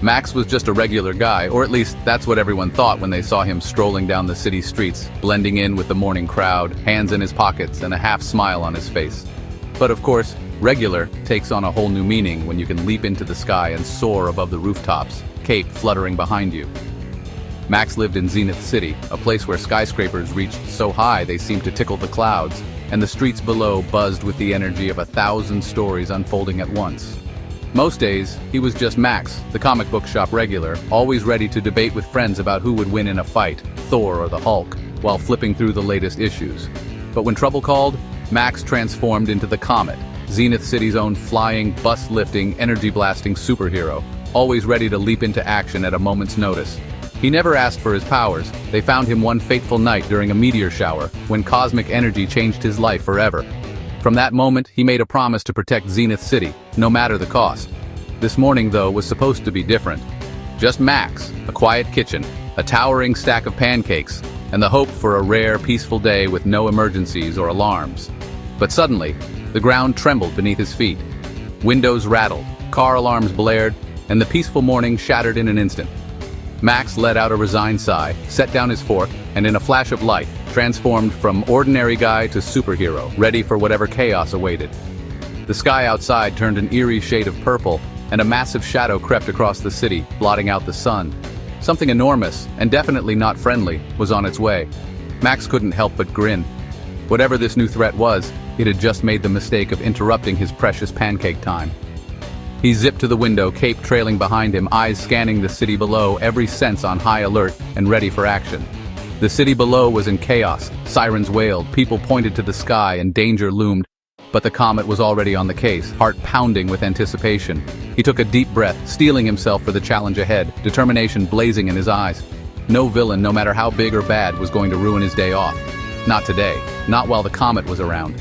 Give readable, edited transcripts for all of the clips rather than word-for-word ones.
Max was just a regular guy, or at least that's what everyone thought when they saw him strolling down the city streets, blending in with the morning crowd, hands in his pockets and a half smile on his face. But of course, regular takes on a whole new meaning when you can leap into the sky and soar above the rooftops, cape fluttering behind you. Max lived in Zenith City, a place where skyscrapers reached so high they seemed to tickle the clouds, and the streets below buzzed with the energy of 1,000 stories unfolding at once. Most days, he was just Max, the comic book shop regular, always ready to debate with friends about who would win in a fight, Thor or the Hulk, while flipping through the latest issues. But when trouble called, Max transformed into the Comet, Zenith City's own flying, bus-lifting, energy-blasting superhero, always ready to leap into action at a moment's notice. He never asked for his powers. They found him one fateful night during a meteor shower, when cosmic energy changed his life forever. From that moment, he made a promise to protect Zenith City, no matter the cost. This morning, though, was supposed to be different. Just Max, a quiet kitchen, a towering stack of pancakes, and the hope for a rare, peaceful day with no emergencies or alarms. But suddenly, the ground trembled beneath his feet. Windows rattled, car alarms blared, and the peaceful morning shattered in an instant. Max let out a resigned sigh, set down his fork, and in a flash of light, transformed from ordinary guy to superhero, ready for whatever chaos awaited. The sky outside turned an eerie shade of purple, and a massive shadow crept across the city, blotting out the sun. Something enormous, and definitely not friendly, was on its way. Max couldn't help but grin. Whatever this new threat was, it had just made the mistake of interrupting his precious pancake time. He zipped to the window, cape trailing behind him, eyes scanning the city below, every sense on high alert and ready for action. The city below was in chaos, sirens wailed, people pointed to the sky, and danger loomed. But the Comet was already on the case, heart pounding with anticipation. He took a deep breath, steeling himself for the challenge ahead, determination blazing in his eyes. No villain, no matter how big or bad, was going to ruin his day off. Not today, not while the Comet was around.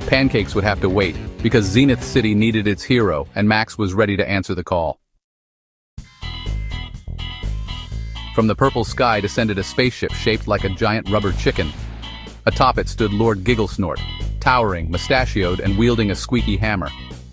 Pancakes would have to wait, because Zenith City needed its hero, and Max was ready to answer the call. From the purple sky descended a spaceship shaped like a giant rubber chicken. Atop it stood Lord Gigglesnort, towering, mustachioed, and wielding a squeaky hammer.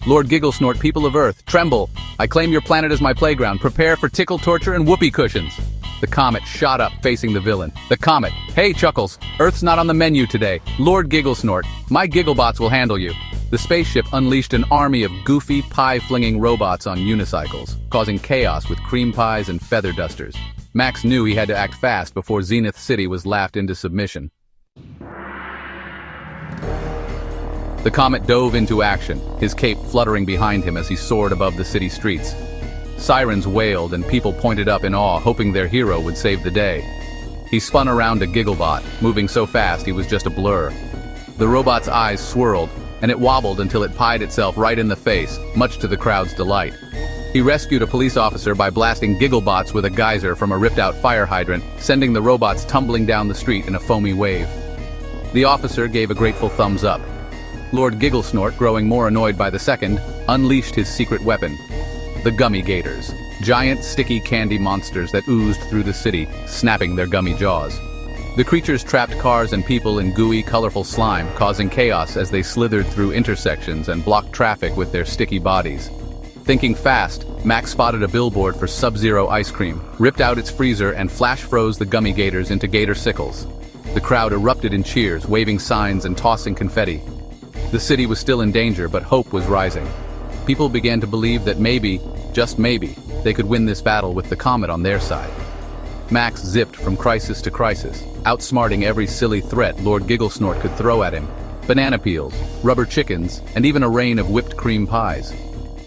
Lord Gigglesnort, people of Earth, tremble! I claim your planet as my playground. Prepare for tickle torture and whoopee cushions. The Comet shot up, facing the villain. The Comet, hey Chuckles, Earth's not on the menu today. Lord Gigglesnort, my Gigglebots will handle you. The spaceship unleashed an army of goofy, pie-flinging robots on unicycles, causing chaos with cream pies and feather dusters. Max knew he had to act fast before Zenith City was laughed into submission. The Comet dove into action, his cape fluttering behind him as he soared above the city streets. Sirens wailed and people pointed up in awe, hoping their hero would save the day. He spun around a Gigglebot, moving so fast he was just a blur. The robot's eyes swirled, and it wobbled until it pied itself right in the face, much to the crowd's delight. He rescued a police officer by blasting Gigglebots with a geyser from a ripped-out fire hydrant, sending the robots tumbling down the street in a foamy wave. The officer gave a grateful thumbs up. Lord Gigglesnort, growing more annoyed by the second, unleashed his secret weapon. The Gummy Gators, giant sticky candy monsters that oozed through the city, snapping their gummy jaws. The creatures trapped cars and people in gooey, colorful slime, causing chaos as they slithered through intersections and blocked traffic with their sticky bodies. Thinking fast, Max spotted a billboard for Sub-Zero ice cream, ripped out its freezer and flash froze the Gummy Gators into gator sickles. The crowd erupted in cheers, waving signs and tossing confetti. The city was still in danger, but hope was rising. People began to believe that maybe, just maybe, they could win this battle with the Comet on their side. Max zipped from crisis to crisis, outsmarting every silly threat Lord Gigglesnort could throw at him. Banana peels, rubber chickens, and even a rain of whipped cream pies.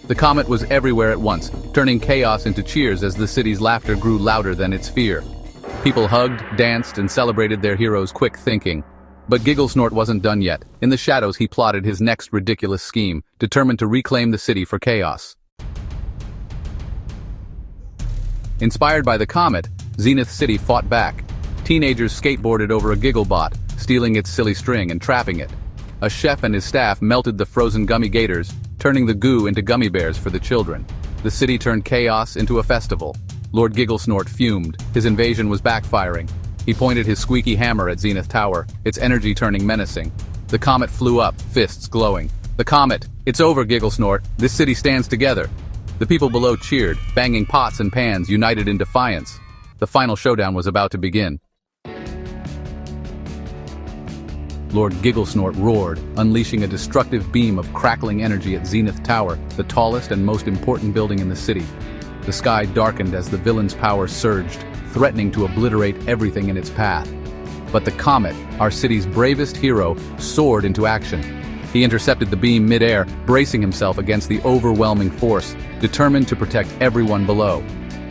The Comet was everywhere at once, turning chaos into cheers as the city's laughter grew louder than its fear. People hugged, danced, and celebrated their hero's quick thinking. But Gigglesnort wasn't done yet. In the shadows he plotted his next ridiculous scheme, determined to reclaim the city for chaos. Inspired by the Comet, Zenith City fought back. Teenagers skateboarded over a Gigglebot, stealing its silly string and trapping it. A chef and his staff melted the frozen Gummy Gators, turning the goo into gummy bears for the children. The city turned chaos into a festival. Lord Gigglesnort fumed. His invasion was backfiring. He pointed his squeaky hammer at Zenith Tower, its energy turning menacing. The Comet flew up, fists glowing. The Comet! It's over, Gigglesnort. This city stands together. The people below cheered, banging pots and pans, united in defiance. The final showdown was about to begin. Lord Gigglesnort roared, unleashing a destructive beam of crackling energy at Zenith Tower, the tallest and most important building in the city. The sky darkened as the villain's power surged, threatening to obliterate everything in its path. But the Comet, our city's bravest hero, soared into action. He intercepted the beam mid-air, bracing himself against the overwhelming force, determined to protect everyone below.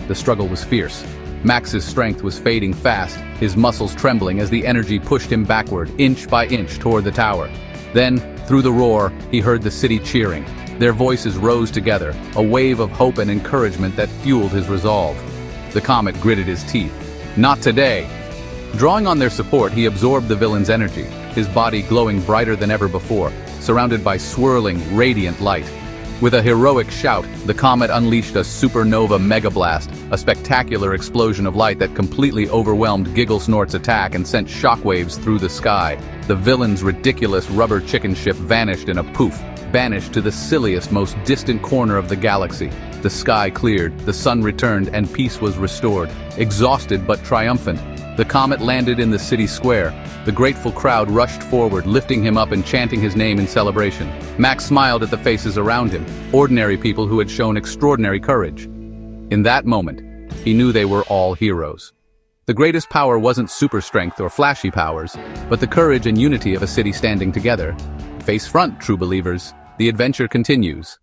The struggle was fierce. Max's strength was fading fast, his muscles trembling as the energy pushed him backward, inch by inch toward the tower. Then, through the roar, he heard the city cheering. Their voices rose together, a wave of hope and encouragement that fueled his resolve. The Comet gritted his teeth. Not today! Drawing on their support, he absorbed the villain's energy, his body glowing brighter than ever before, surrounded by swirling, radiant light. With a heroic shout, the Comet unleashed a supernova megablast, a spectacular explosion of light that completely overwhelmed Gigglesnort's attack and sent shockwaves through the sky. The villain's ridiculous rubber chicken ship vanished in a poof, banished to the silliest, most distant corner of the galaxy. The sky cleared, the sun returned, and peace was restored. Exhausted but triumphant, the Comet landed in the city square. The grateful crowd rushed forward, lifting him up and chanting his name in celebration. Max smiled at the faces around him, ordinary people who had shown extraordinary courage. In that moment, he knew they were all heroes. The greatest power wasn't super strength or flashy powers, but the courage and unity of a city standing together. Face front, true believers. The adventure continues.